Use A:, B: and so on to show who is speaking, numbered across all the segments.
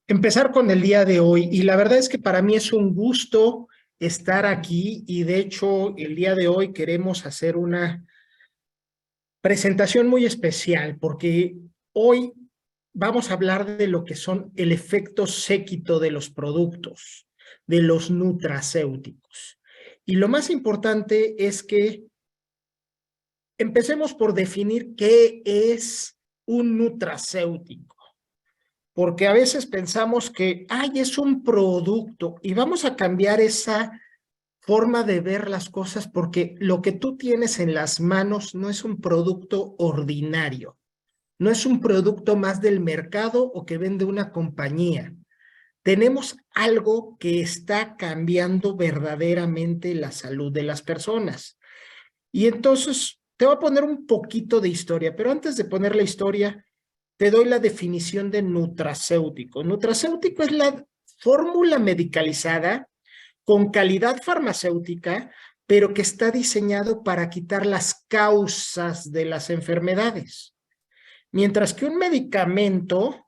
A: empezar con el día de hoy. Y la verdad es que para mí es un gusto estar aquí y de hecho el día de hoy queremos hacer una presentación muy especial porque hoy vamos a hablar de lo que son el efecto séquito de los productos, de los nutracéuticos. Y lo más importante es que empecemos por definir qué es un nutracéutico. Porque a veces pensamos que, ay, es un producto y vamos a cambiar esa forma de ver las cosas porque lo que tú tienes en las manos no es un producto ordinario, no es un producto más del mercado o que vende una compañía. Tenemos algo que está cambiando verdaderamente la salud de las personas. Y entonces te voy a poner un poquito de historia, pero antes de poner la historia, te doy la definición de nutracéutico. Nutracéutico es la fórmula medicalizada con calidad farmacéutica, pero que está diseñado para quitar las causas de las enfermedades. Mientras que un medicamento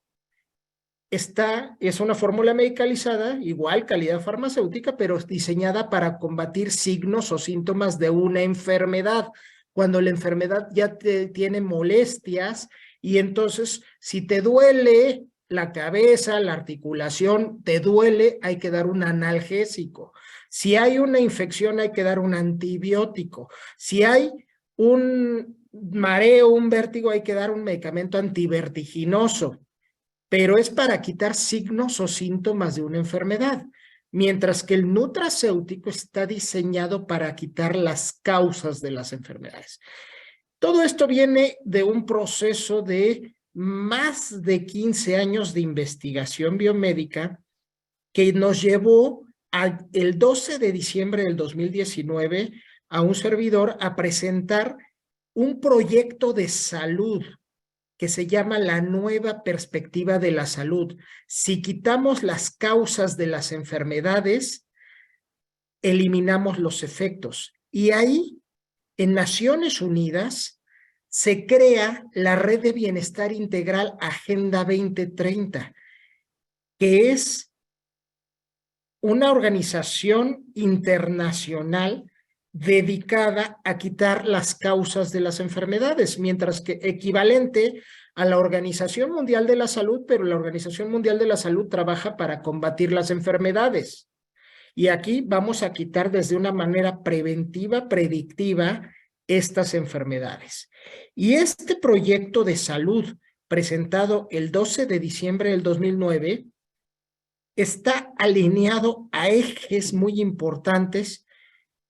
A: es una fórmula medicalizada, igual calidad farmacéutica, pero diseñada para combatir signos o síntomas de una enfermedad. Cuando la enfermedad ya tiene molestias y entonces si te duele la cabeza, la articulación, te duele, hay que dar un analgésico. Si hay una infección, hay que dar un antibiótico. Si hay un mareo, un vértigo, hay que dar un medicamento antivertiginoso, pero es para quitar signos o síntomas de una enfermedad, mientras que el nutracéutico está diseñado para quitar las causas de las enfermedades. Todo esto viene de un proceso de más de 15 años de investigación biomédica que nos llevó el 12 de diciembre del 2019 a un servidor a presentar un proyecto de salud que se llama la nueva perspectiva de la salud. Si quitamos las causas de las enfermedades, eliminamos los efectos. Y ahí, en Naciones Unidas, se crea la Red de Bienestar Integral Agenda 2030, que es una organización internacional dedicada a quitar las causas de las enfermedades, mientras que equivalente a la Organización Mundial de la Salud, pero la Organización Mundial de la Salud trabaja para combatir las enfermedades. Y aquí vamos a quitar desde una manera preventiva, predictiva, estas enfermedades. Y este proyecto de salud presentado el 12 de diciembre del 2009 está alineado a ejes muy importantes.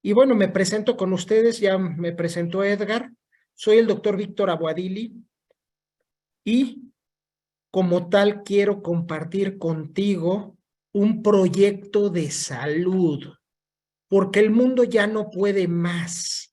A: Y bueno, me presento con ustedes, ya me presentó Edgar, soy el doctor Víctor Aguadili y como tal quiero compartir contigo un proyecto de salud, porque el mundo ya no puede más.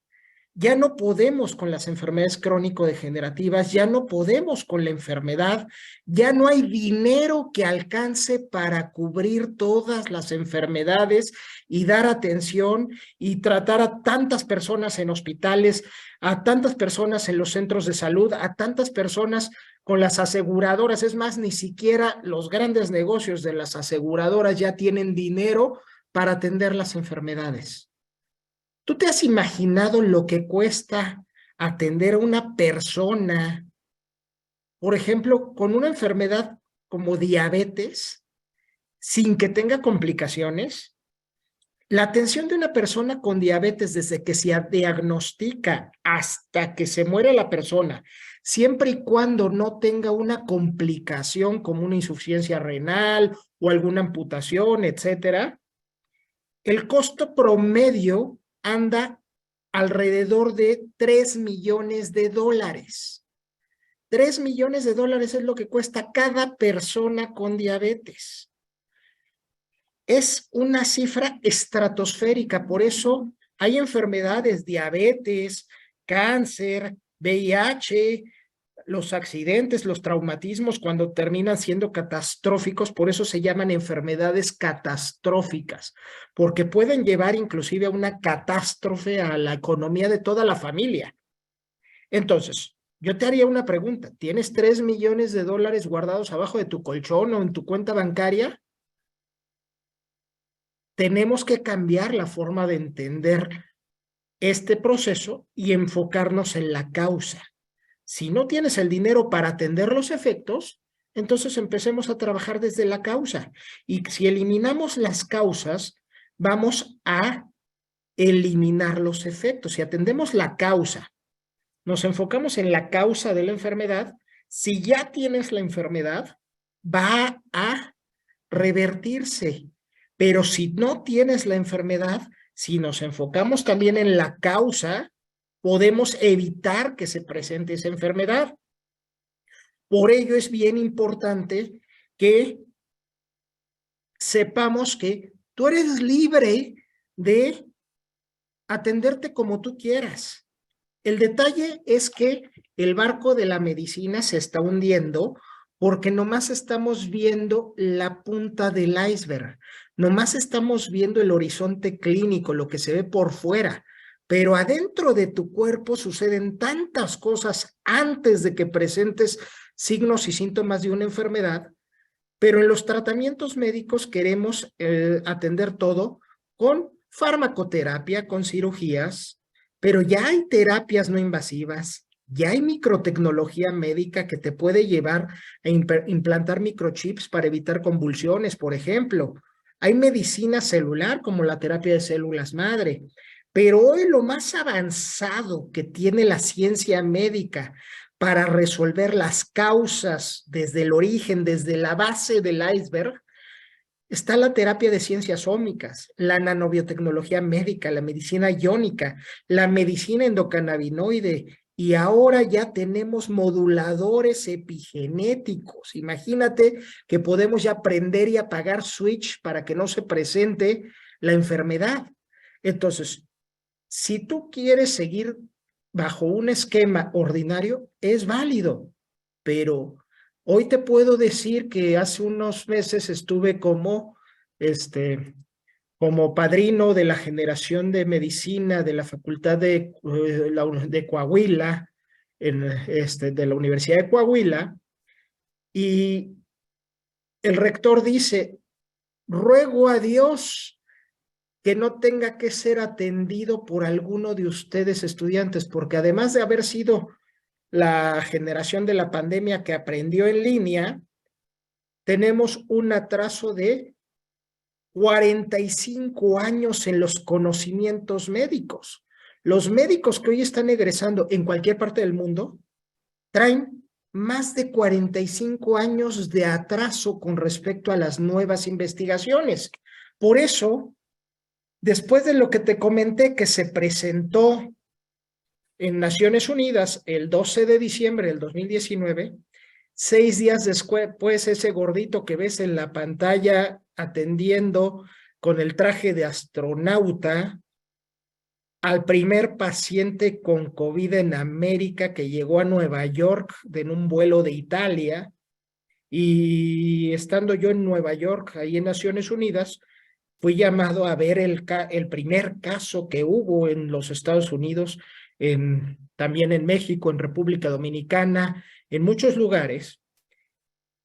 A: Ya no podemos con las enfermedades crónico-degenerativas, ya no podemos con la enfermedad, ya no hay dinero que alcance para cubrir todas las enfermedades y dar atención y tratar a tantas personas en hospitales, a tantas personas en los centros de salud, a tantas personas con las aseguradoras. Es más, ni siquiera los grandes negocios de las aseguradoras ya tienen dinero para atender las enfermedades. ¿Tú te has imaginado lo que cuesta atender a una persona, por ejemplo, con una enfermedad como diabetes, sin que tenga complicaciones? La atención de una persona con diabetes desde que se diagnostica hasta que se muere la persona, siempre y cuando no tenga una complicación como una insuficiencia renal o alguna amputación, etcétera, el costo promedio anda alrededor de 3 millones de dólares. 3 millones de dólares es lo que cuesta cada persona con diabetes. Es una cifra estratosférica, por eso hay enfermedades, diabetes, cáncer, VIH, los accidentes, los traumatismos, cuando terminan siendo catastróficos, por eso se llaman enfermedades catastróficas, porque pueden llevar inclusive a una catástrofe a la economía de toda la familia. Entonces, yo te haría una pregunta. ¿Tienes 3 millones de dólares guardados abajo de tu colchón o en tu cuenta bancaria? Tenemos que cambiar la forma de entender este proceso y enfocarnos en la causa. Si no tienes el dinero para atender los efectos, entonces empecemos a trabajar desde la causa. Y si eliminamos las causas, vamos a eliminar los efectos. Si atendemos la causa, nos enfocamos en la causa de la enfermedad, si ya tienes la enfermedad, va a revertirse. Pero si no tienes la enfermedad, si nos enfocamos también en la causa, podemos evitar que se presente esa enfermedad. Por ello es bien importante que sepamos que tú eres libre de atenderte como tú quieras. El detalle es que el barco de la medicina se está hundiendo porque nomás estamos viendo la punta del iceberg, nomás estamos viendo el horizonte clínico, lo que se ve por fuera, pero adentro de tu cuerpo suceden tantas cosas antes de que presentes signos y síntomas de una enfermedad, pero en los tratamientos médicos queremos atender todo con farmacoterapia, con cirugías, pero ya hay terapias no invasivas, ya hay microtecnología médica que te puede llevar a implantar microchips para evitar convulsiones, por ejemplo. Hay medicina celular como la terapia de células madre, pero hoy lo más avanzado que tiene la ciencia médica para resolver las causas desde el origen, desde la base del iceberg, está la terapia de ciencias ómicas, la nanobiotecnología médica, la medicina iónica, la medicina endocannabinoide, y ahora ya tenemos moduladores epigenéticos. Imagínate que podemos ya prender y apagar switch para que no se presente la enfermedad. Entonces, si tú quieres seguir bajo un esquema ordinario, es válido, pero hoy te puedo decir que hace unos meses estuve como padrino de la generación de medicina de la Facultad de Coahuila, de la Universidad de Coahuila, y el rector dice, ruego a Dios que no tenga que ser atendido por alguno de ustedes estudiantes, porque además de haber sido la generación de la pandemia que aprendió en línea, tenemos un atraso de 45 años en los conocimientos médicos. Los médicos que hoy están egresando en cualquier parte del mundo traen más de 45 años de atraso con respecto a las nuevas investigaciones. Por eso, después de lo que te comenté que se presentó en Naciones Unidas el 12 de diciembre del 2019, 6 días después, pues ese gordito que ves en la pantalla atendiendo con el traje de astronauta al primer paciente con COVID en América que llegó a Nueva York en un vuelo de Italia, y estando yo en Nueva York, ahí en Naciones Unidas, fui llamado a ver el primer caso que hubo en los Estados Unidos, también en México, en República Dominicana, en muchos lugares,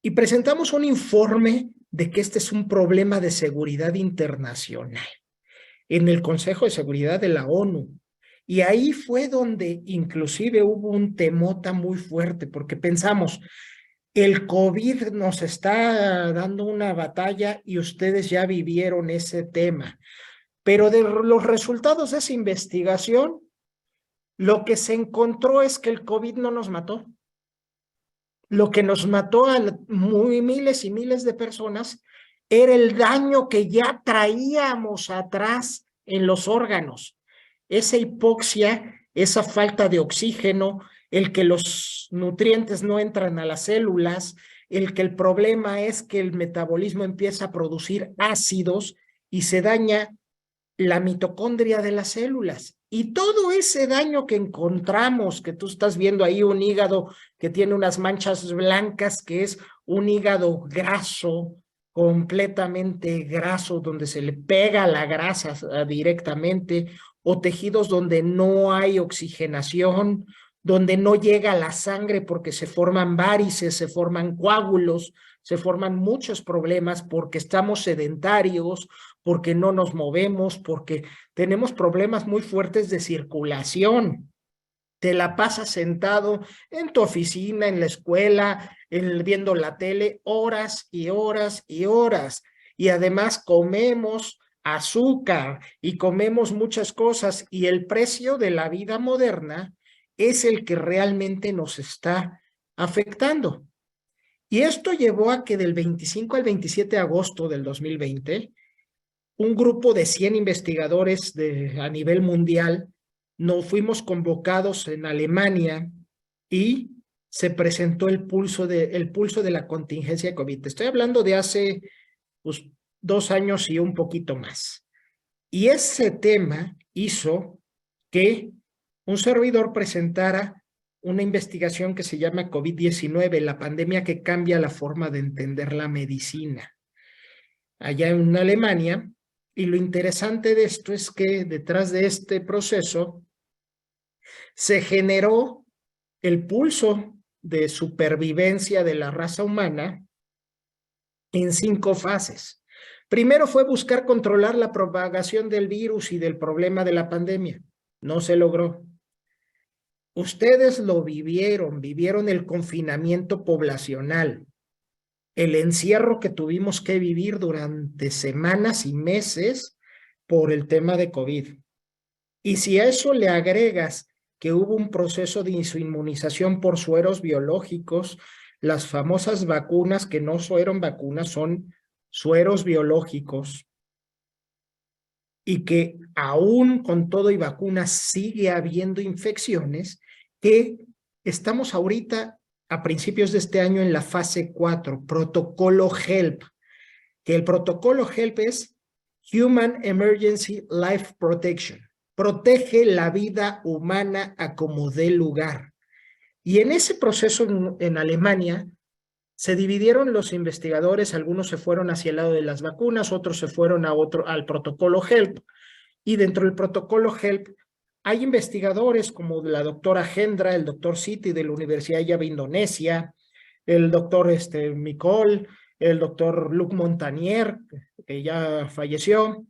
A: y presentamos un informe de que este es un problema de seguridad internacional en el Consejo de Seguridad de la ONU. Y ahí fue donde inclusive hubo un temota muy fuerte, porque pensamos, el COVID nos está dando una batalla y ustedes ya vivieron ese tema. Pero de los resultados de esa investigación, lo que se encontró es que el COVID no nos mató. Lo que nos mató a miles y miles de personas era el daño que ya traíamos atrás en los órganos. Esa hipoxia, esa falta de oxígeno, el que los nutrientes no entran a las células, el que el problema es que el metabolismo empieza a producir ácidos y se daña la mitocondria de las células. Y todo ese daño que encontramos, que tú estás viendo ahí, un hígado que tiene unas manchas blancas, que es un hígado graso, completamente graso, donde se le pega la grasa directamente, o tejidos donde no hay oxigenación, donde no llega la sangre porque se forman varices, se forman coágulos, se forman muchos problemas porque estamos sedentarios, porque no nos movemos, porque tenemos problemas muy fuertes de circulación. Te la pasas sentado en tu oficina, en la escuela, viendo la tele, horas y horas y horas. Y además comemos azúcar y comemos muchas cosas y el precio de la vida moderna es el que realmente nos está afectando. Y esto llevó a que del 25 al 27 de agosto del 2020, un grupo de 100 investigadores a nivel mundial nos fuimos convocados en Alemania y se presentó el pulso de la contingencia de COVID. Estoy hablando de hace pues, 2 años y un poquito más. Y ese tema hizo que un servidor presentara una investigación que se llama COVID-19, la pandemia que cambia la forma de entender la medicina, allá en Alemania. Y lo interesante de esto es que detrás de este proceso se generó el pulso de supervivencia de la raza humana en 5 fases. Primero fue buscar controlar la propagación del virus y del problema de la pandemia. No se logró. Ustedes lo vivieron el confinamiento poblacional, el encierro que tuvimos que vivir durante semanas y meses por el tema de COVID. Y si a eso le agregas que hubo un proceso de inmunización por sueros biológicos, las famosas vacunas que no fueron vacunas, son sueros biológicos, y que aún con todo y vacunas sigue habiendo infecciones, que estamos ahorita a principios de este año en la fase 4, protocolo HELP, que el protocolo HELP es Human Emergency Life Protection. Protege la vida humana a como dé lugar. Y en ese proceso en Alemania se dividieron los investigadores, algunos se fueron hacia el lado de las vacunas, otros se fueron al protocolo HELP. Y dentro del protocolo HELP hay investigadores como la doctora Hendra, el doctor Siti de la Universidad de Java, Indonesia, el doctor Micol, el doctor Luc Montagnier, que ya falleció,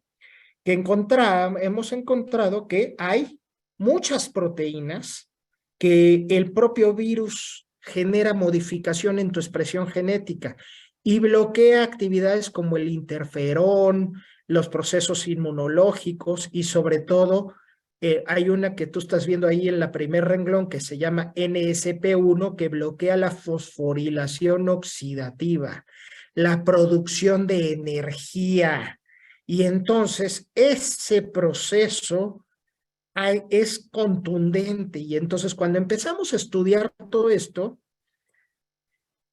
A: que hemos encontrado que hay muchas proteínas que el propio virus genera modificación en tu expresión genética y bloquea actividades como el interferón, los procesos inmunológicos y sobre todo hay una que tú estás viendo ahí en la primer renglón que se llama NSP1, que bloquea la fosforilación oxidativa, la producción de energía. Y entonces ese proceso es contundente. Y entonces cuando empezamos a estudiar todo esto,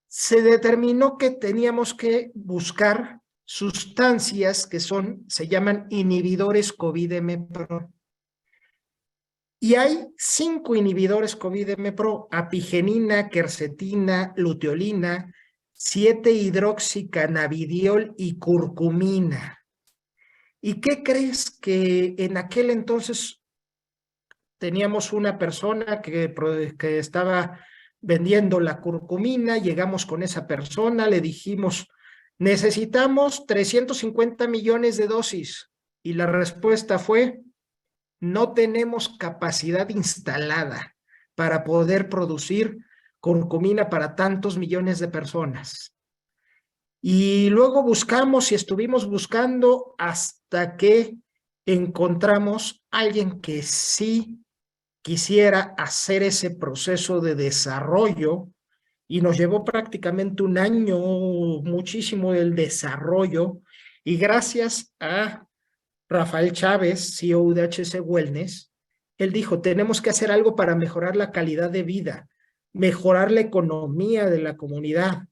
A: se determinó que teníamos que buscar sustancias que se llaman inhibidores COVID-M-Pro. Y hay 5 inhibidores COVID-M-Pro: apigenina, quercetina, luteolina, 7-hidroxicannabidiol y curcumina. ¿Y qué crees? Que en aquel entonces teníamos una persona que estaba vendiendo la curcumina, llegamos con esa persona, le dijimos, necesitamos 350 millones de dosis. Y la respuesta fue, no tenemos capacidad instalada para poder producir curcumina para tantos millones de personas. Y luego buscamos y estuvimos buscando hasta que encontramos a alguien que sí quisiera hacer ese proceso de desarrollo, y nos llevó prácticamente un año, muchísimo del desarrollo, y gracias a Rafael Chávez, CEO de HC Wellness, él dijo, tenemos que hacer algo para mejorar la calidad de vida, mejorar la economía de la comunidad,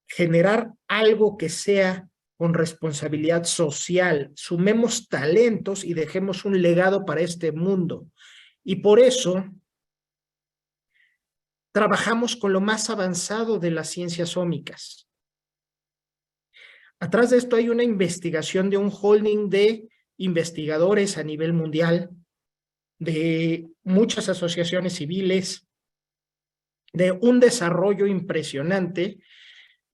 A: generar algo que sea con responsabilidad social, sumemos talentos y dejemos un legado para este mundo. Y por eso trabajamos con lo más avanzado de las ciencias ómicas. Atrás de esto hay una investigación de un holding de investigadores a nivel mundial de muchas asociaciones civiles, de un desarrollo impresionante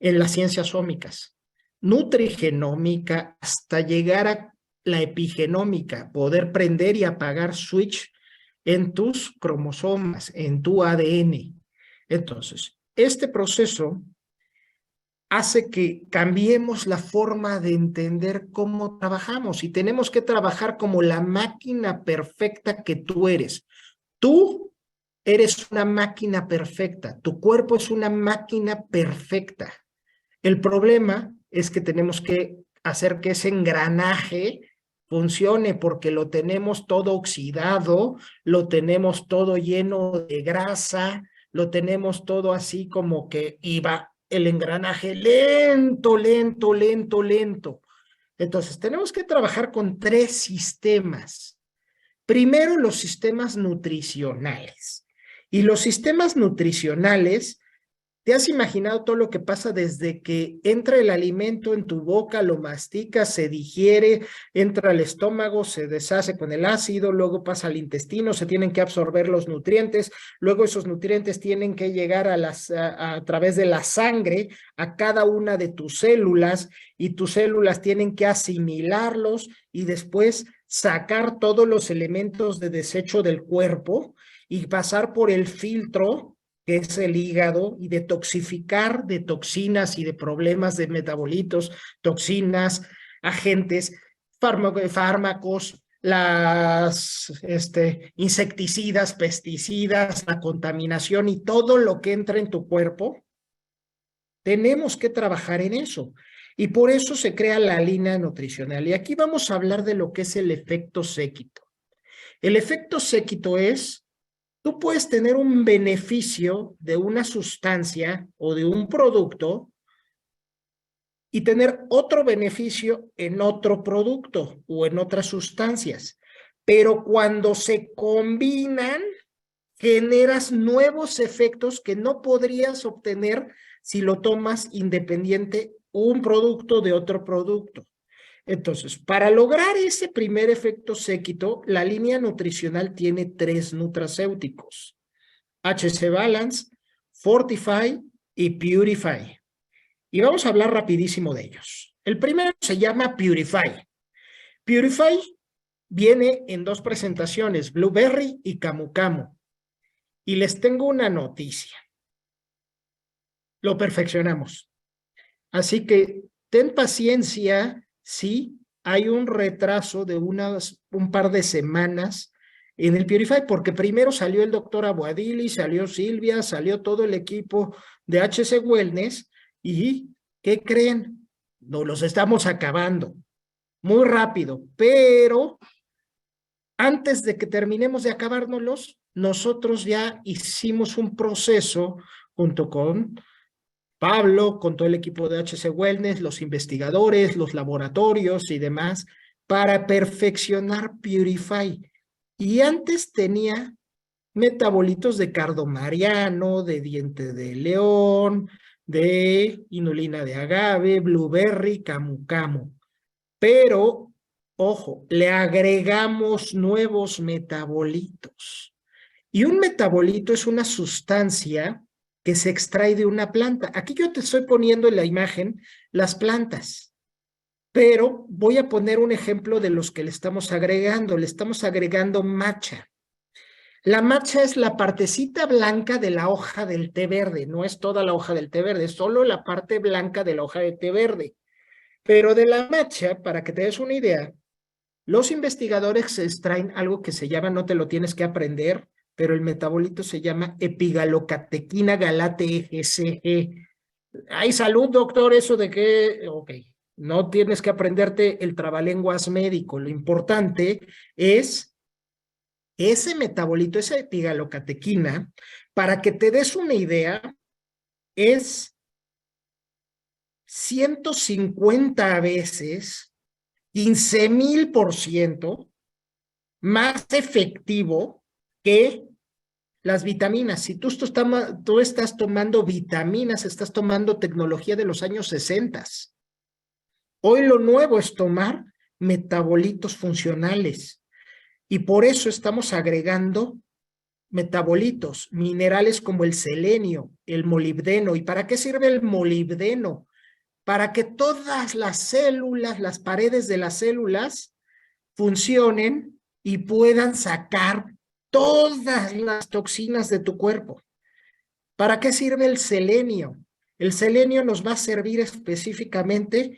A: en las ciencias ómicas, nutrigenómica, hasta llegar a la epigenómica, poder prender y apagar switch en tus cromosomas, en tu ADN. Entonces, este proceso hace que cambiemos la forma de entender cómo trabajamos y tenemos que trabajar como la máquina perfecta que tú eres. Tú eres una máquina perfecta, tu cuerpo es una máquina perfecta. El problema es que tenemos que hacer que ese engranaje funcione porque lo tenemos todo oxidado, lo tenemos todo lleno de grasa, lo tenemos todo así como que iba el engranaje lento, lento, lento, lento. Entonces, tenemos que trabajar con 3 sistemas. Primero, los sistemas nutricionales. Y los sistemas nutricionales, ¿te has imaginado todo lo que pasa desde que entra el alimento en tu boca, lo masticas, se digiere, entra al estómago, se deshace con el ácido, luego pasa al intestino, se tienen que absorber los nutrientes, luego esos nutrientes tienen que llegar a través de la sangre a cada una de tus células y tus células tienen que asimilarlos y después sacar todos los elementos de desecho del cuerpo y pasar por el filtro que es el hígado, y detoxificar de toxinas y de problemas de metabolitos, toxinas, agentes, fármacos, las insecticidas, pesticidas, la contaminación y todo lo que entra en tu cuerpo. Tenemos que trabajar en eso. Y por eso se crea la línea nutricional. Y aquí vamos a hablar de lo que es el efecto séquito. El efecto séquito es: tú puedes tener un beneficio de una sustancia o de un producto y tener otro beneficio en otro producto o en otras sustancias. Pero cuando se combinan, generas nuevos efectos que no podrías obtener si lo tomas independiente un producto de otro producto. Entonces, para lograr ese primer efecto séquito, la línea nutricional tiene 3 nutracéuticos: HC Balance, Fortify y Purify. Y vamos a hablar rapidísimo de ellos. El primero se llama Purify. Purify viene en 2 presentaciones, Blueberry y Camu Camu. Y les tengo una noticia. Lo perfeccionamos. Así que ten paciencia, sí, hay un retraso de un par de semanas en el Purify, porque primero salió el doctor Abuadili, salió Silvia, salió todo el equipo de HC Wellness, y ¿qué creen? Nos los estamos acabando muy rápido, pero antes de que terminemos de acabárnoslos, nosotros ya hicimos un proceso junto con Pablo, con todo el equipo de HC Wellness, los investigadores, los laboratorios y demás, para perfeccionar Purify. Y antes tenía metabolitos de cardo mariano, de diente de león, de inulina de agave, blueberry, camu camu. Pero, ojo, le agregamos nuevos metabolitos. Y un metabolito es una sustancia que se extrae de una planta. Aquí yo te estoy poniendo en la imagen las plantas, pero voy a poner un ejemplo de los que le estamos agregando. Le estamos agregando matcha. La matcha es la partecita blanca de la hoja del té verde, no es toda la hoja del té verde, es solo la parte blanca de la hoja de té verde. Pero de la matcha, para que te des una idea, los investigadores extraen algo que se llama, no te lo tienes que aprender, pero el metabolito se llama epigalocatequina galate EGCG. Ay, salud, doctor, eso de que, ok, no tienes que aprenderte el trabalenguas médico, lo importante es ese metabolito, esa epigalocatequina, para que te des una idea, es 150 veces, 15,000% más efectivo que las vitaminas. Si tú estás tomando vitaminas, estás tomando tecnología de los años 60. Hoy lo nuevo es tomar metabolitos funcionales. Y por eso estamos agregando metabolitos, minerales como el selenio, el molibdeno. ¿Y para qué sirve el molibdeno? Para que todas las células, las paredes de las células, funcionen y puedan sacar todas las toxinas de tu cuerpo. ¿Para qué sirve el selenio? El selenio nos va a servir específicamente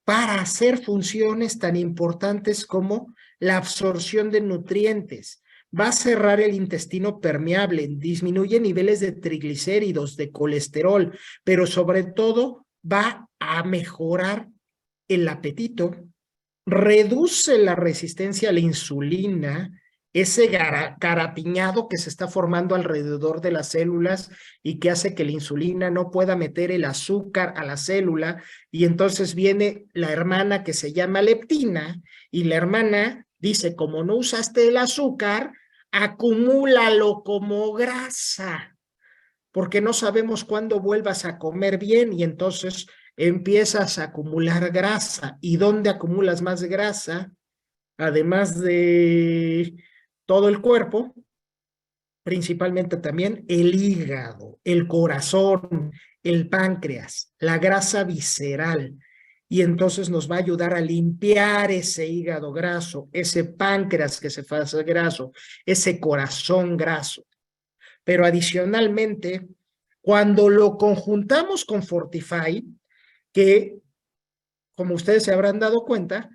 A: para hacer funciones tan importantes como la absorción de nutrientes. Va a cerrar el intestino permeable, disminuye niveles de triglicéridos, de colesterol, pero sobre todo va a mejorar el apetito, reduce la resistencia a la insulina, ese garapiñado que se está formando alrededor de las células y que hace que la insulina no pueda meter el azúcar a la célula, y entonces viene la hermana que se llama leptina, y la hermana dice, como no usaste el azúcar, acumúlalo como grasa, porque no sabemos cuándo vuelvas a comer bien, y entonces empiezas a acumular grasa. ¿Y dónde acumulas más grasa? Además de todo el cuerpo, principalmente también el hígado, el corazón, el páncreas, la grasa visceral. Y entonces nos va a ayudar a limpiar ese hígado graso, ese páncreas que se hace graso, ese corazón graso. Pero adicionalmente, cuando lo conjuntamos con Fortify, que como ustedes se habrán dado cuenta,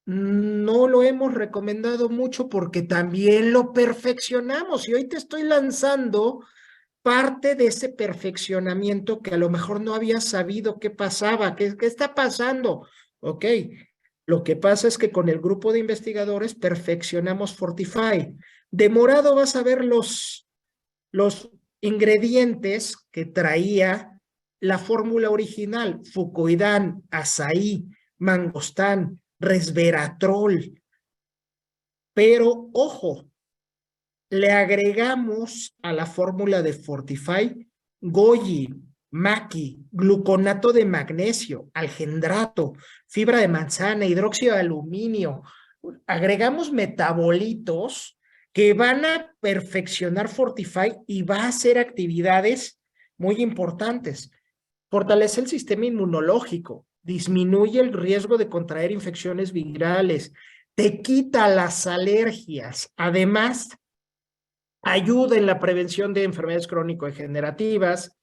A: no lo hemos recomendado mucho porque también lo perfeccionamos, y hoy te estoy lanzando parte de ese perfeccionamiento que a lo mejor no habías sabido qué pasaba, qué está pasando. Ok, lo que pasa es que con el grupo de investigadores perfeccionamos Fortify. De morado vas a ver los ingredientes que traía la fórmula original: fucoidán, azaí, mangostán, resveratrol. Pero ojo, le agregamos a la fórmula de Fortify goji, maqui, gluconato de magnesio, algendrato, fibra de manzana, hidróxido de aluminio. Agregamos metabolitos que van a perfeccionar Fortify y va a hacer actividades muy importantes. Fortalece el sistema inmunológico, disminuye el riesgo de contraer infecciones virales, te quita las alergias, además ayuda en la prevención de enfermedades crónico-degenerativas.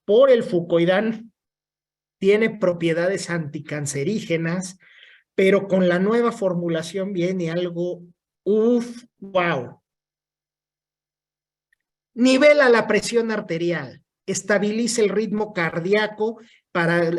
A: Por el fucoidán tiene propiedades anticancerígenas, pero con la nueva formulación viene algo, wow. Nivela la presión arterial, estabiliza el ritmo cardíaco para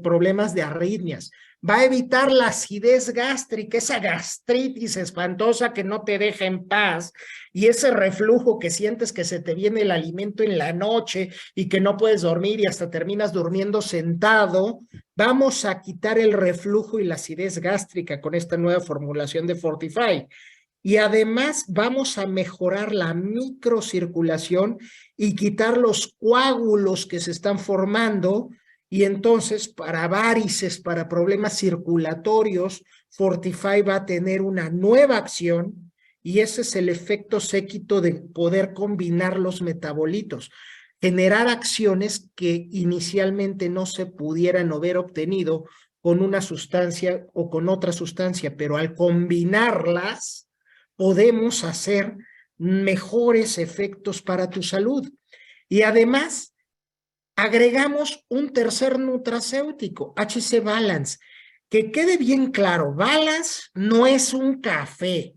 A: problemas de arritmias, va a evitar la acidez gástrica, esa gastritis espantosa que no te deja en paz, y ese reflujo que sientes que se te viene el alimento en la noche y que no puedes dormir y hasta terminas durmiendo sentado. Vamos a quitar el reflujo y la acidez gástrica con esta nueva formulación de Fortify. Y además vamos a mejorar la microcirculación y quitar los coágulos que se están formando. Y entonces, para varices, para problemas circulatorios, Fortify va a tener una nueva acción, y ese es el efecto séquito de poder combinar los metabolitos, generar acciones que inicialmente no se pudieran haber obtenido con una sustancia o con otra sustancia, pero al combinarlas podemos hacer mejores efectos para tu salud. Y además, agregamos un tercer nutracéutico, HC Balance. Que quede bien claro, Balance no es un café,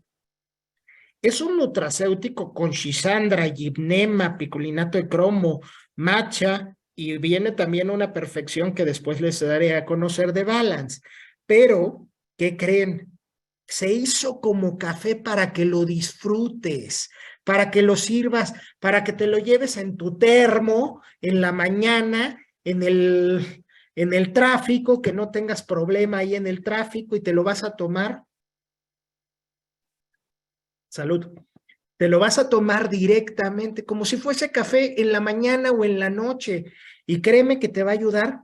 A: es un nutracéutico con Schisandra, gibnema, picolinato de cromo, matcha, y viene también una perfección que después les daré a conocer de Balance. Pero, ¿qué creen? Se hizo como café para que lo disfrutes, para que lo sirvas, para que te lo lleves en tu termo en la mañana, en el tráfico, que no tengas problema ahí en el tráfico, y te lo vas a tomar. Salud. Te lo vas a tomar directamente, como si fuese café en la mañana o en la noche. Y créeme que te va a ayudar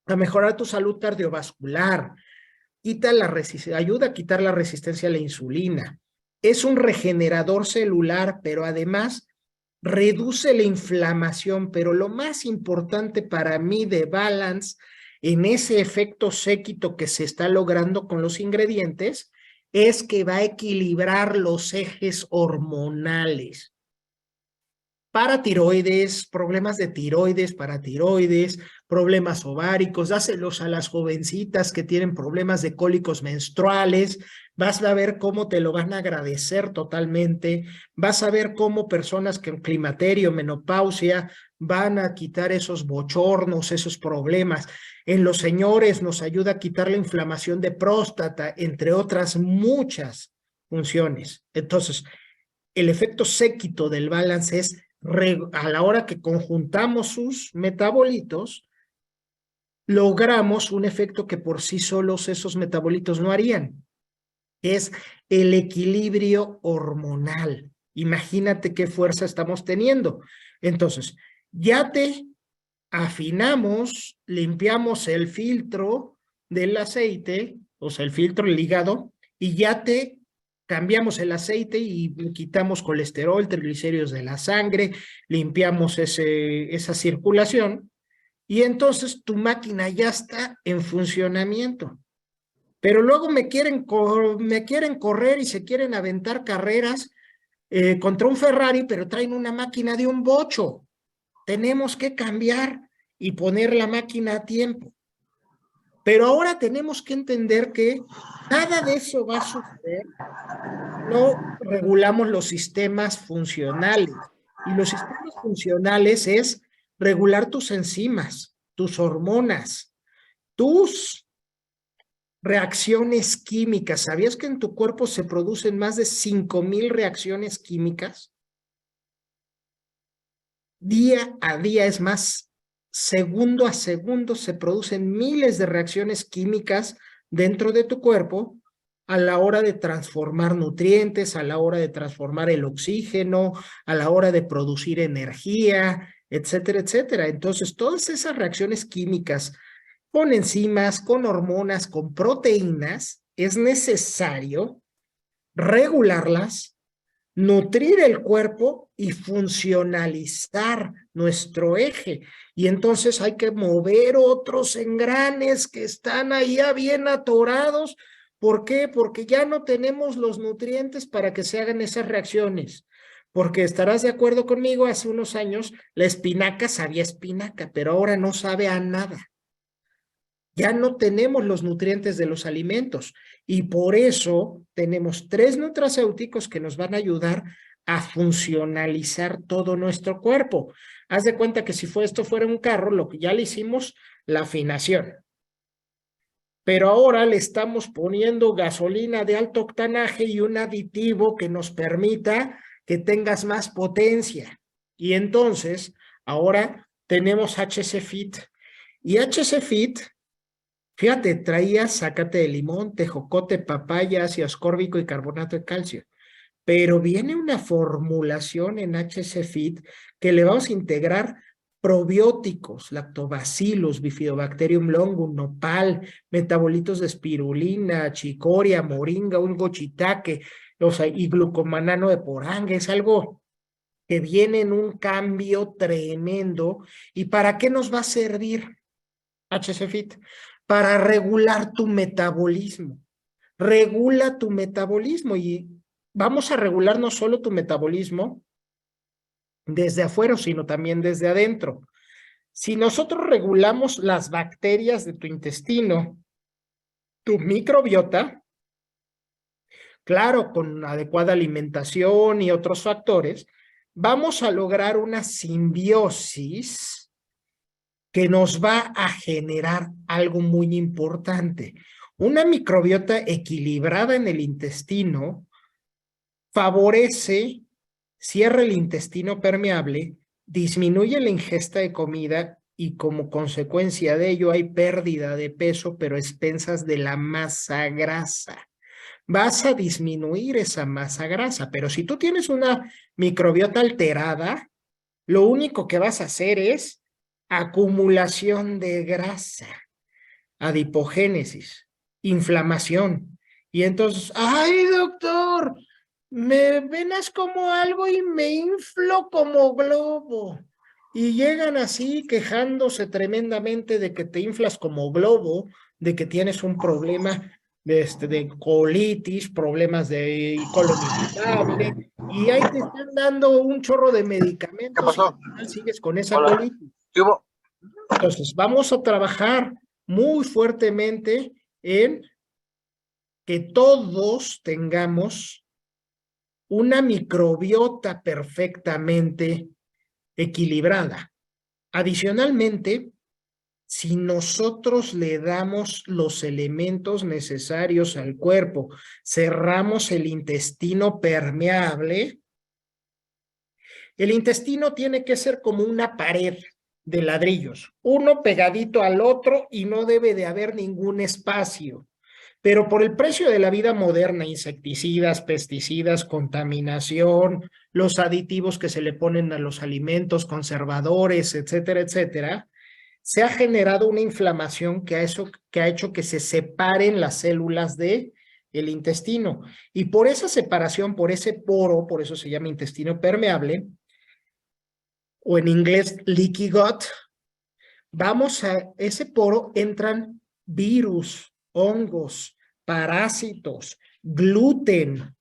A: a mejorar tu salud cardiovascular. Ayuda a quitar la resistencia a la insulina, es un regenerador celular, pero además reduce la inflamación. Pero lo más importante para mí de Balance en ese efecto séquito que se está logrando con los ingredientes es que va a equilibrar los ejes hormonales. Paratiroides, problemas de tiroides, paratiroides, problemas ováricos, dáselos a las jovencitas que tienen problemas de cólicos menstruales, vas a ver cómo te lo van a agradecer totalmente, vas a ver cómo personas que en climaterio, menopausia, van a quitar esos bochornos, esos problemas. En los señores nos ayuda a quitar la inflamación de próstata, entre otras muchas funciones. Entonces, el efecto séquito del balance es a la hora que conjuntamos sus metabolitos, logramos un efecto que por sí solos esos metabolitos no harían. Es el equilibrio hormonal. Imagínate qué fuerza estamos teniendo. Entonces, ya te afinamos, limpiamos el filtro del aceite, o sea, el filtro, el hígado, y ya te cambiamos el aceite y quitamos colesterol, triglicéridos de la sangre, limpiamos esa circulación, y entonces tu máquina ya está en funcionamiento. Pero luego me quieren correr y se quieren aventar carreras contra un Ferrari, pero traen una máquina de un bocho. Tenemos que cambiar y poner la máquina a tiempo. Pero ahora tenemos que entender que nada de eso va a suceder. No regulamos los sistemas funcionales. Y los sistemas funcionales es regular tus enzimas, tus hormonas, tus reacciones químicas. ¿Sabías que en tu cuerpo se producen más de 5,000 reacciones químicas? Día a día, es más, segundo a segundo se producen miles de reacciones químicas dentro de tu cuerpo a la hora de transformar nutrientes, a la hora de transformar el oxígeno, a la hora de producir energía, etcétera, etcétera. Entonces, todas esas reacciones químicas con enzimas, con hormonas, con proteínas, es necesario regularlas, nutrir el cuerpo y funcionalizar nuestro eje. Y entonces hay que mover otros engranes que están ahí bien atorados. ¿Por qué? Porque ya no tenemos los nutrientes para que se hagan esas reacciones. Porque estarás de acuerdo conmigo, hace unos años la espinaca sabía espinaca, pero ahora no sabe a nada. Ya no tenemos los nutrientes de los alimentos y por eso tenemos 3 nutracéuticos que nos van a ayudar a funcionalizar todo nuestro cuerpo. Haz de cuenta que si esto fuera un carro, lo que ya le hicimos, la afinación. Pero ahora le estamos poniendo gasolina de alto octanaje y un aditivo que nos permita que tengas más potencia. Y entonces, ahora tenemos HC Fit. Y HC Fit, fíjate, traía zacate de limón, tejocote, papaya, ácido ascórbico y carbonato de calcio. Pero viene una formulación en HC Fit que le vamos a integrar probióticos, lactobacillus, bifidobacterium longum, nopal, metabolitos de espirulina, chicoria, moringa, hongo shiitake, o sea, y glucomanano de poranga. Es algo que viene en un cambio tremendo. ¿Y para qué nos va a servir HC Fit? Para regular tu metabolismo. Regula tu metabolismo y vamos a regular no solo tu metabolismo desde afuera, sino también desde adentro. Si nosotros regulamos las bacterias de tu intestino, tu microbiota, claro, con adecuada alimentación y otros factores, vamos a lograr una simbiosis que nos va a generar algo muy importante. Una microbiota equilibrada en el intestino favorece, cierra el intestino permeable, disminuye la ingesta de comida y como consecuencia de ello hay pérdida de peso, pero a expensas de la masa grasa. Vas a disminuir esa masa grasa, pero si tú tienes una microbiota alterada, lo único que vas a hacer es acumulación de grasa, adipogénesis, inflamación. Y entonces, ¡ay, doctor! me venas como algo y me inflo como globo. Y llegan así quejándose tremendamente de que te inflas como globo, de que tienes un problema de colitis, problemas de colon irritable, y ahí te están dando un chorro de
B: ¿Qué
A: medicamentos y al
B: pasó?
A: final sigues con esa
B: Hola.
A: colitis.
B: ¿Qué hubo?
A: Entonces, vamos a trabajar muy fuertemente en que todos tengamos una microbiota perfectamente equilibrada. Adicionalmente, si nosotros le damos los elementos necesarios al cuerpo, cerramos el intestino permeable, el intestino tiene que ser como una pared de ladrillos, uno pegadito al otro y no debe de haber ningún espacio. Pero por el precio de la vida moderna, insecticidas, pesticidas, contaminación, los aditivos que se le ponen a los alimentos, conservadores, etcétera, etcétera, se ha generado una inflamación que ha hecho que se separen las células de el intestino. Y por esa separación, por ese poro, por eso se llama intestino permeable, o en inglés leaky gut, vamos a ese poro entran virus, hongos, parásitos, gluten,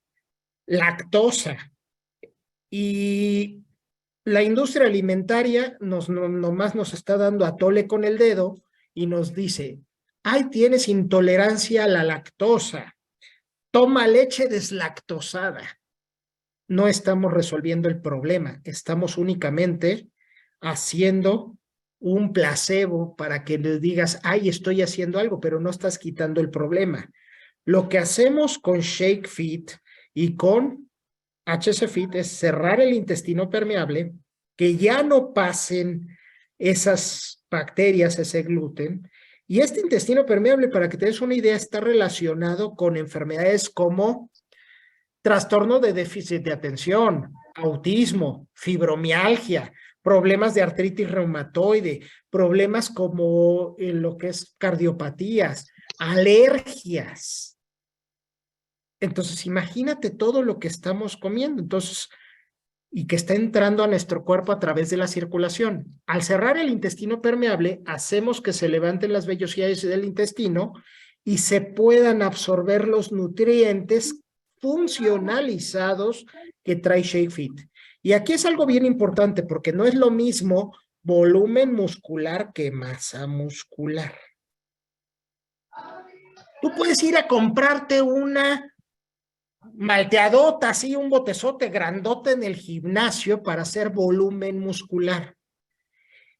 A: lactosa. Y la industria alimentaria nomás nos está dando a tole con el dedo y nos dice, ay, tienes intolerancia a la lactosa, toma leche deslactosada. No estamos resolviendo el problema, estamos únicamente haciendo un placebo para que le digas, ay, estoy haciendo algo, pero no estás quitando el problema. Lo que hacemos con Shake Fit y con HC Fit es cerrar el intestino permeable, que ya no pasen esas bacterias, ese gluten. Y este intestino permeable, para que te des una idea, está relacionado con enfermedades como trastorno de déficit de atención, autismo, fibromialgia, problemas de artritis reumatoide, problemas como en lo que es cardiopatías, alergias. Entonces, imagínate todo lo que estamos comiendo. Entonces, y que está entrando a nuestro cuerpo a través de la circulación. Al cerrar el intestino permeable, hacemos que se levanten las vellosidades del intestino y se puedan absorber los nutrientes funcionalizados que trae ShakeFit. Y aquí es algo bien importante porque no es lo mismo volumen muscular que masa muscular. Tú puedes ir a comprarte una malteadota, así un botezote grandote en el gimnasio para hacer volumen muscular.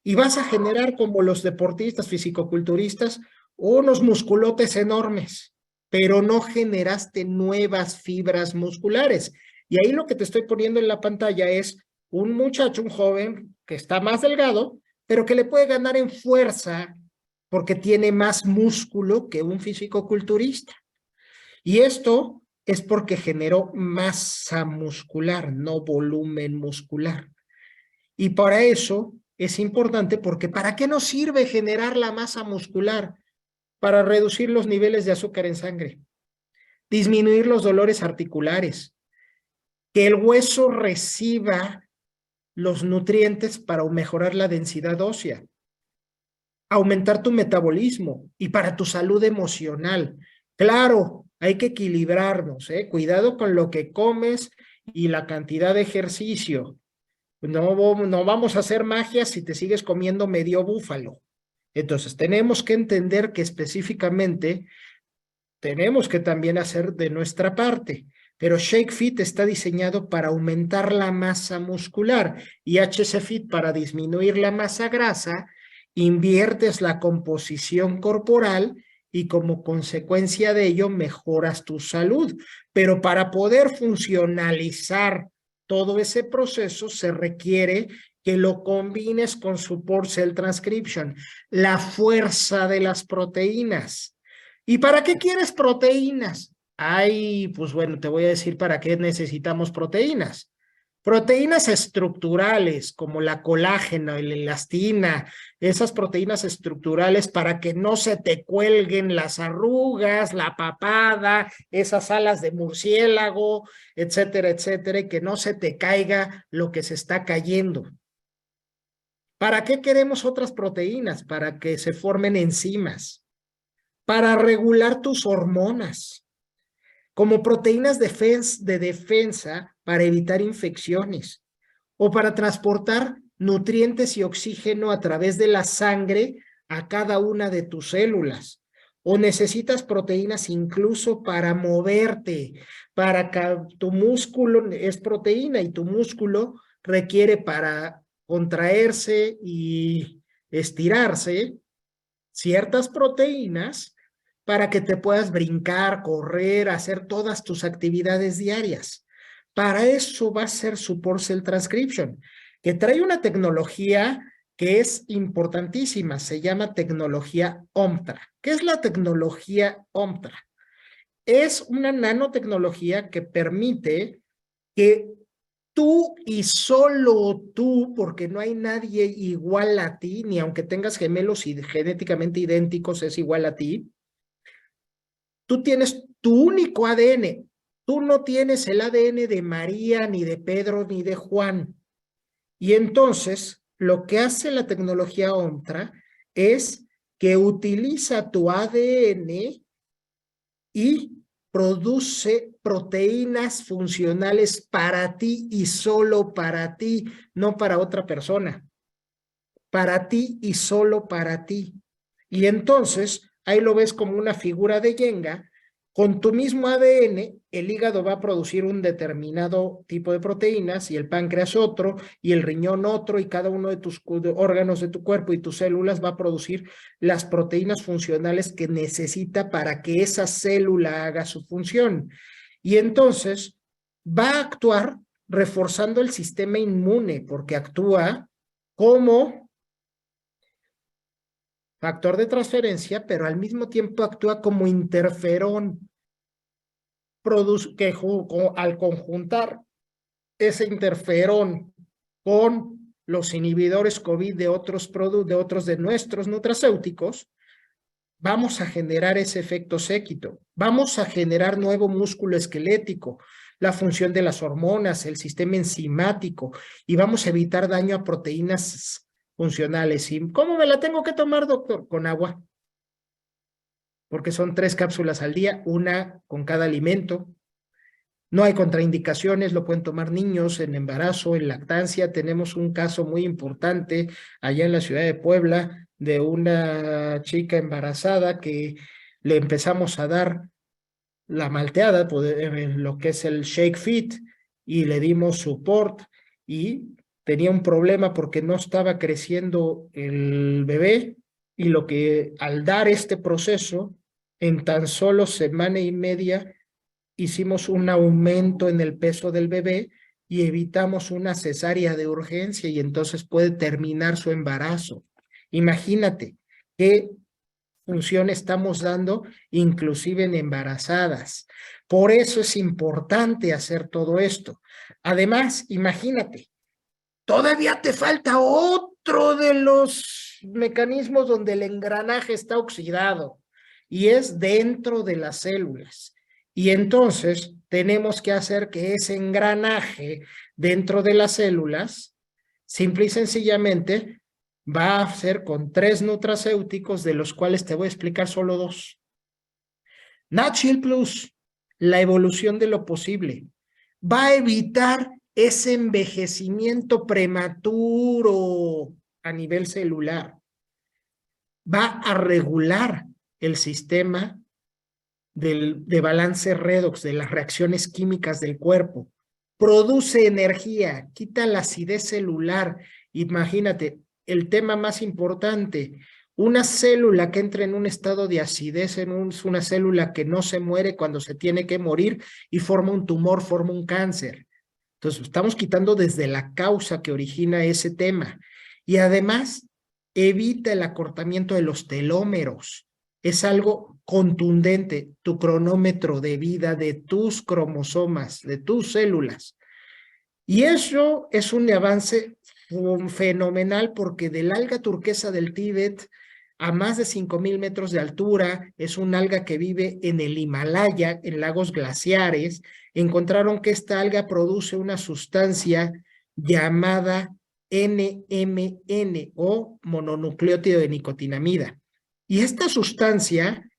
A: Y vas a generar, como los deportistas fisicoculturistas, unos musculotes enormes, pero no generaste nuevas fibras musculares. Y ahí lo que te estoy poniendo en la pantalla es un muchacho, un joven que está más delgado, pero que le puede ganar en fuerza porque tiene más músculo que un fisicoculturista. Y esto es porque generó masa muscular, no volumen muscular. Y para eso es importante porque ¿para qué nos sirve generar la masa muscular? Para reducir los niveles de azúcar en sangre, disminuir los dolores articulares, que el hueso reciba los nutrientes para mejorar la densidad ósea, aumentar tu metabolismo y para tu salud emocional. Claro, hay que equilibrarnos, ¿eh? Cuidado con lo que comes y la cantidad de ejercicio. No vamos a hacer magia si te sigues comiendo medio búfalo. Entonces, tenemos que entender que específicamente tenemos que también hacer de nuestra parte. Pero Shake Fit está diseñado para aumentar la masa muscular y HC Fit para disminuir la masa grasa. Inviertes la composición corporal y como consecuencia de ello mejoras tu salud. Pero para poder funcionalizar todo ese proceso se requiere que lo combines con Support Cell Transcription, la fuerza de las proteínas. ¿Y para qué quieres proteínas? Ay, pues bueno, te voy a decir para qué necesitamos proteínas. Proteínas estructurales como la colágena, la elastina, esas proteínas estructurales para que no se te cuelguen las arrugas, la papada, esas alas de murciélago, etcétera, etcétera, y que no se te caiga lo que se está cayendo. ¿Para qué queremos otras proteínas? Para que se formen enzimas, para regular tus hormonas, como proteínas de defensa para evitar infecciones o para transportar nutrientes y oxígeno a través de la sangre a cada una de tus células. O necesitas proteínas incluso para moverte, para que tu músculo es proteína y tu músculo requiere para contraerse y estirarse ciertas proteínas para que te puedas brincar, correr, hacer todas tus actividades diarias. Para eso va a ser Support Cell Transcription, que trae una tecnología que es importantísima, se llama tecnología OMTRA. ¿Qué es la tecnología OMTRA? Es una nanotecnología que permite que tú y solo tú, porque no hay nadie igual a ti, ni aunque tengas gemelos y genéticamente idénticos, es igual a ti. Tú tienes tu único ADN. Tú no tienes el ADN de María, ni de Pedro, ni de Juan. Y entonces, lo que hace la tecnología OMTRA es que utiliza tu ADN y produce proteínas funcionales para ti y solo para ti, no para otra persona. Para ti y solo para ti. Y entonces, ahí lo ves como una figura de Jenga. Con tu mismo ADN, el hígado va a producir un determinado tipo de proteínas y el páncreas otro y el riñón otro y cada uno de tus órganos de tu cuerpo y tus células va a producir las proteínas funcionales que necesita para que esa célula haga su función. Y entonces va a actuar reforzando el sistema inmune porque actúa como factor de transferencia, pero al mismo tiempo actúa como interferón, que al conjuntar ese interferón con los inhibidores COVID de nuestros nutracéuticos, vamos a generar ese efecto séquito, vamos a generar nuevo músculo esquelético, la función de las hormonas, el sistema enzimático, y vamos a evitar daño a proteínas funcionales. ¿Y cómo me la tengo que tomar, doctor? Con agua, porque son 3 cápsulas al día, una con cada alimento. No hay contraindicaciones, lo pueden tomar niños en embarazo, en lactancia. Tenemos un caso muy importante allá en la ciudad de Puebla de una chica embarazada que le empezamos a dar la malteada, lo que es el Shake Fit, y le dimos support y tenía un problema porque no estaba creciendo el bebé y lo que al dar este proceso, en tan solo semana y media, hicimos un aumento en el peso del bebé y evitamos una cesárea de urgencia y entonces puede terminar su embarazo. Imagínate qué función estamos dando, inclusive en embarazadas. Por eso es importante hacer todo esto. Además, imagínate, todavía te falta otro de los mecanismos donde el engranaje está oxidado y es dentro de las células. Y entonces tenemos que hacer que ese engranaje dentro de las células, simple y sencillamente, va a ser con 3 nutracéuticos, de los cuales te voy a explicar solo 2. NatShield Plus, la evolución de lo posible, va a evitar ese envejecimiento prematuro a nivel celular. Va a regular el sistema de balance redox, de las reacciones químicas del cuerpo. Produce energía, quita la acidez celular. Imagínate, el tema más importante, una célula que entra en un estado de acidez es una célula que no se muere cuando se tiene que morir y forma un tumor, forma un cáncer. Entonces, estamos quitando desde la causa que origina ese tema. Y además, evita el acortamiento de los telómeros. Es algo contundente, tu cronómetro de vida de tus cromosomas, de tus células. Y eso es un avance fenomenal porque del alga turquesa del Tíbet a más de 5,000 metros de altura, es un alga que vive en el Himalaya, en lagos glaciares. Encontraron que esta alga produce una sustancia llamada NMN o mononucleótido de nicotinamida. Y esta sustancia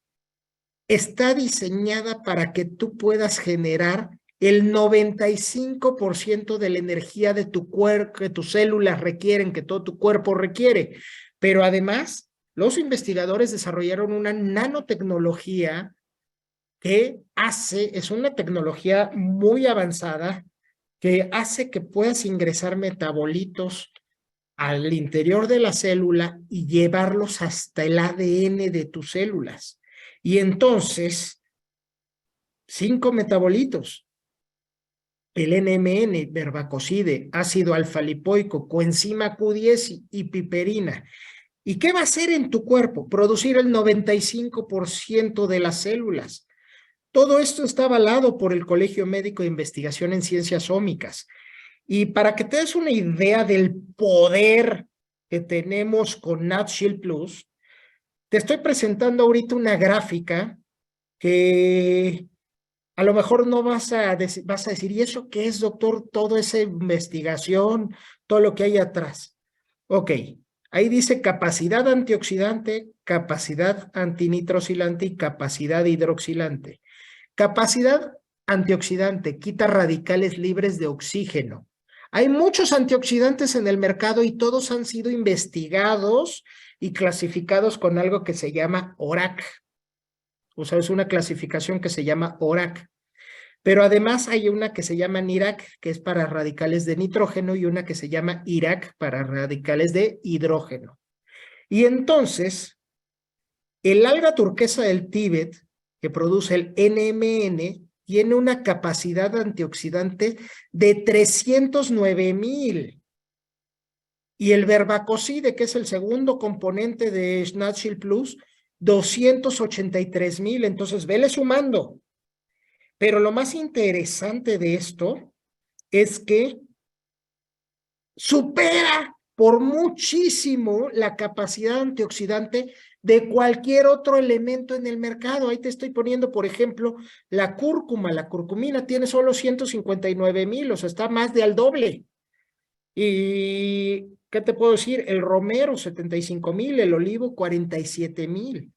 A: está diseñada para que tú puedas generar el 95% de la energía de tu cuerpo, que tus células requieren, que todo tu cuerpo requiere. Pero además, los investigadores desarrollaron una nanotecnología que es una tecnología muy avanzada que hace que puedas ingresar metabolitos al interior de la célula y llevarlos hasta el ADN de tus células. Y entonces, 5 metabolitos, el NMN, verbacocide, ácido alfa-lipoico, coenzima Q10 y piperina. ¿Y qué va a hacer en tu cuerpo? Producir el 95% de las células. Todo esto está avalado por el Colegio Médico de Investigación en Ciencias Ómicas. Y para que te des una idea del poder que tenemos con NatShield Plus, te estoy presentando ahorita una gráfica que a lo mejor no vas a decir, ¿y eso qué es, doctor? Toda esa investigación, todo lo que hay atrás. Ok, ahí dice capacidad antioxidante, capacidad antinitrosilante y capacidad hidroxilante. Capacidad antioxidante, quita radicales libres de oxígeno. Hay muchos antioxidantes en el mercado y todos han sido investigados y clasificados con algo que se llama ORAC. O sea, es una clasificación que se llama ORAC. Pero además hay una que se llama NIRAC, que es para radicales de nitrógeno, y una que se llama IRAC, para radicales de hidrógeno. Y entonces, el alga turquesa del Tíbet, que produce el NMN, tiene una capacidad antioxidante de 309,000. Y el verbacocide, que es el segundo componente de NatShield Plus, 283,000. Entonces, vele sumando. Pero lo más interesante de esto es que supera por muchísimo la capacidad antioxidante de cualquier otro elemento en el mercado. Ahí te estoy poniendo, por ejemplo, la cúrcuma. La curcumina tiene solo 159,000, o sea, está más de al doble. ¿Y qué te puedo decir? El romero, 75,000, el olivo, 47,000.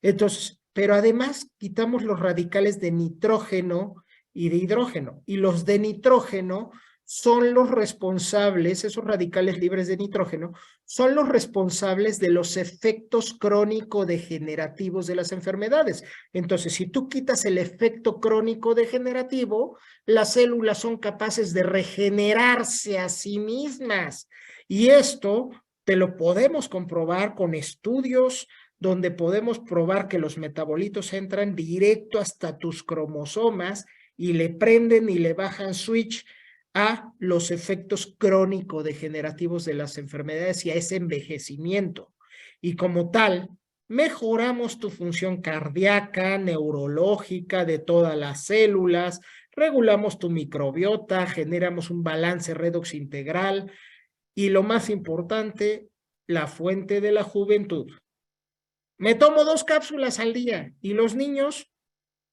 A: Entonces, pero además quitamos los radicales de nitrógeno y de hidrógeno. Y los de nitrógeno son los responsables, esos radicales libres de nitrógeno, son los responsables de los efectos crónico-degenerativos de las enfermedades. Entonces, si tú quitas el efecto crónico-degenerativo, las células son capaces de regenerarse a sí mismas. Y esto te lo podemos comprobar con estudios donde podemos probar que los metabolitos entran directo hasta tus cromosomas y le prenden y le bajan switch a los efectos crónico-degenerativos de las enfermedades y a ese envejecimiento. Y como tal, mejoramos tu función cardíaca, neurológica, de todas las células, regulamos tu microbiota, generamos un balance redox integral y lo más importante, la fuente de la juventud. Me tomo 2 cápsulas al día y los niños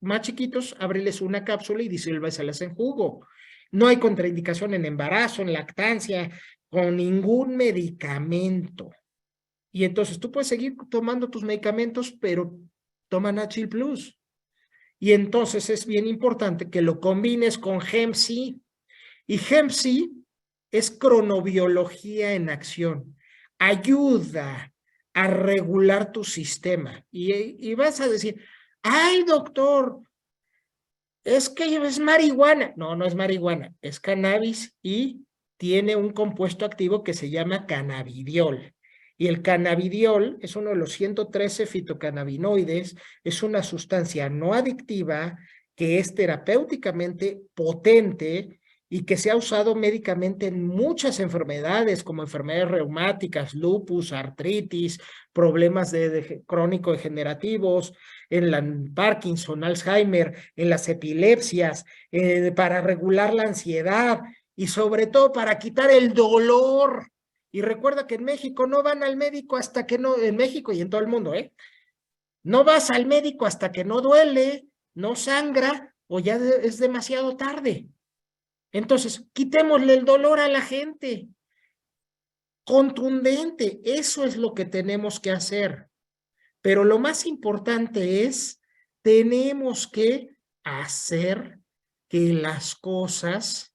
A: más chiquitos, ábreles una cápsula y disírvaselas en jugo. No hay contraindicación en embarazo, en lactancia, con ningún medicamento. Y entonces tú puedes seguir tomando tus medicamentos, pero toma NatShield Plus. Y entonces es bien importante que lo combines con HempC. Y HempC es cronobiología en acción. Ayuda a regular tu sistema. Y vas a decir, ay, doctor, es que es marihuana. No, no es marihuana, es cannabis y tiene un compuesto activo que se llama cannabidiol. Y el cannabidiol es uno de los 113 fitocannabinoides, es una sustancia no adictiva que es terapéuticamente potente y que se ha usado médicamente en muchas enfermedades, como enfermedades reumáticas, lupus, artritis, problemas crónico-degenerativos, en la Parkinson, Alzheimer, en las epilepsias, para regular la ansiedad y sobre todo para quitar el dolor. Y recuerda que en México no van al médico hasta que no, en México y en todo el mundo, no vas al médico hasta que no duele, no sangra o ya es demasiado tarde. Entonces, quitémosle el dolor a la gente. Contundente, eso es lo que tenemos que hacer. Pero lo más importante es, tenemos que hacer que las cosas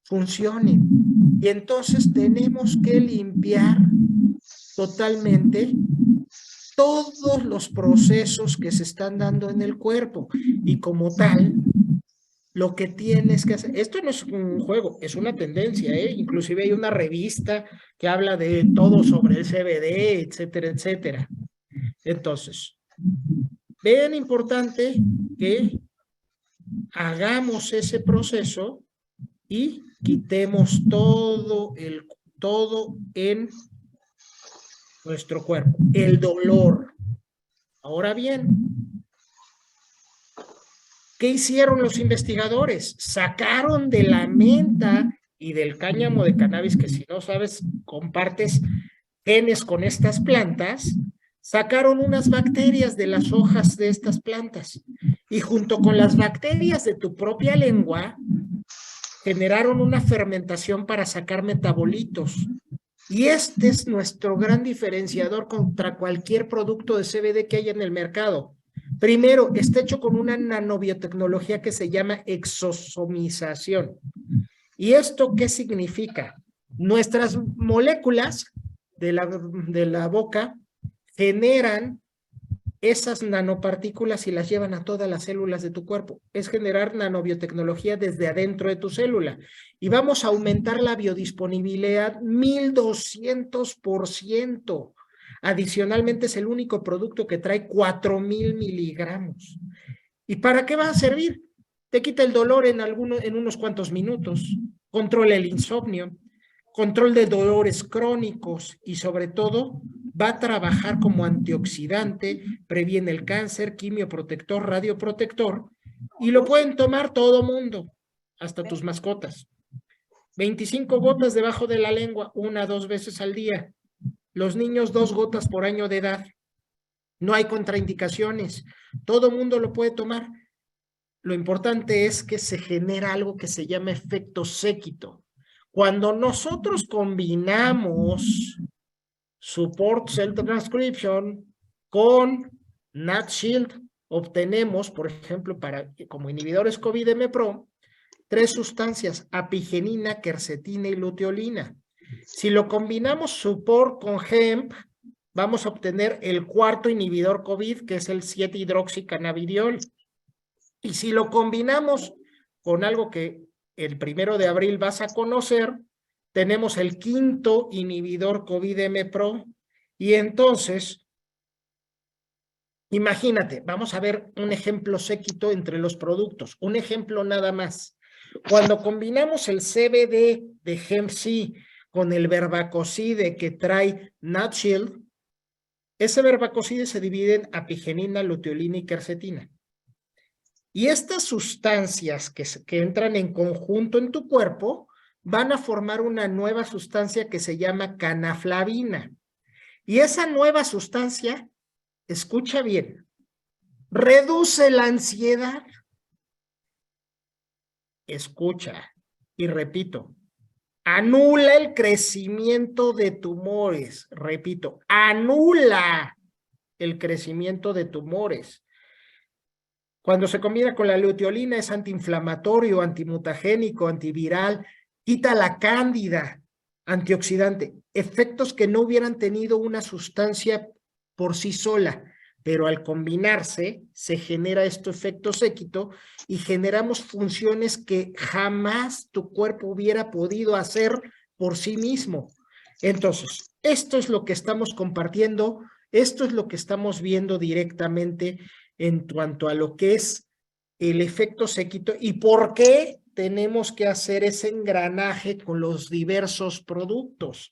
A: funcionen. Y entonces tenemos que limpiar totalmente todos los procesos que se están dando en el cuerpo. Y como tal, lo que tienes que hacer, esto no es un juego, es una tendencia, inclusive hay una revista que habla de todo sobre el CBD, etcétera, etcétera. Entonces, vean importante que hagamos ese proceso y quitemos todo en nuestro cuerpo, el dolor. Ahora bien, ¿qué hicieron los investigadores? Sacaron de la menta y del cáñamo de cannabis, que si no sabes, compartes genes con estas plantas, sacaron unas bacterias de las hojas de estas plantas y junto con las bacterias de tu propia lengua generaron una fermentación para sacar metabolitos. Y este es nuestro gran diferenciador contra cualquier producto de CBD que haya en el mercado. Primero, está hecho con una nanobiotecnología que se llama exosomización. ¿Y esto qué significa? Nuestras moléculas de la boca generan esas nanopartículas y las llevan a todas las células de tu cuerpo. Es generar nanobiotecnología desde adentro de tu célula. Y vamos a aumentar la biodisponibilidad 1200%. Adicionalmente, es el único producto que trae 4000 miligramos. ¿Y para qué va a servir? Te quita el dolor en unos cuantos minutos, controla el insomnio, control de dolores crónicos y sobre todo va a trabajar como antioxidante, previene el cáncer, quimioprotector, radioprotector y lo pueden tomar todo mundo, hasta tus mascotas. 25 gotas debajo de la lengua, 1 a 2 veces al día. Los niños 2 gotas por año de edad. No hay contraindicaciones. Todo mundo lo puede tomar. Lo importante es que se genera algo que se llama efecto séquito. Cuando nosotros combinamos Support Cell Transcription con NATShield, obtenemos, por ejemplo, como inhibidores COVID-M-Pro, 3 sustancias, apigenina, quercetina y luteolina. Si lo combinamos Support con hemp, vamos a obtener el 4º inhibidor COVID, que es el 7-hidroxicannabidiol. Y si lo combinamos con algo que el 1 de abril vas a conocer, tenemos el 5º inhibidor COVID-M-Pro. Y entonces, imagínate, vamos a ver un ejemplo séquito entre los productos. Un ejemplo nada más. Cuando combinamos el CBD de Hemp-C con el verbacocide que trae NatShield, ese verbacocide se divide en apigenina, luteolina y quercetina. Y estas sustancias que entran en conjunto en tu cuerpo van a formar una nueva sustancia que se llama canaflavina. Y esa nueva sustancia, escucha bien, reduce la ansiedad. Escucha y repito, anula el crecimiento de tumores. Repito, anula el crecimiento de tumores. Cuando se combina con la luteolina es antiinflamatorio, antimutagénico, antiviral, quita la cándida, antioxidante, efectos que no hubieran tenido una sustancia por sí sola, pero al combinarse se genera este efecto séquito y generamos funciones que jamás tu cuerpo hubiera podido hacer por sí mismo. Entonces, esto es lo que estamos compartiendo, esto es lo que estamos viendo directamente en cuanto a lo que es el efecto séquito y por qué tenemos que hacer ese engranaje con los diversos productos.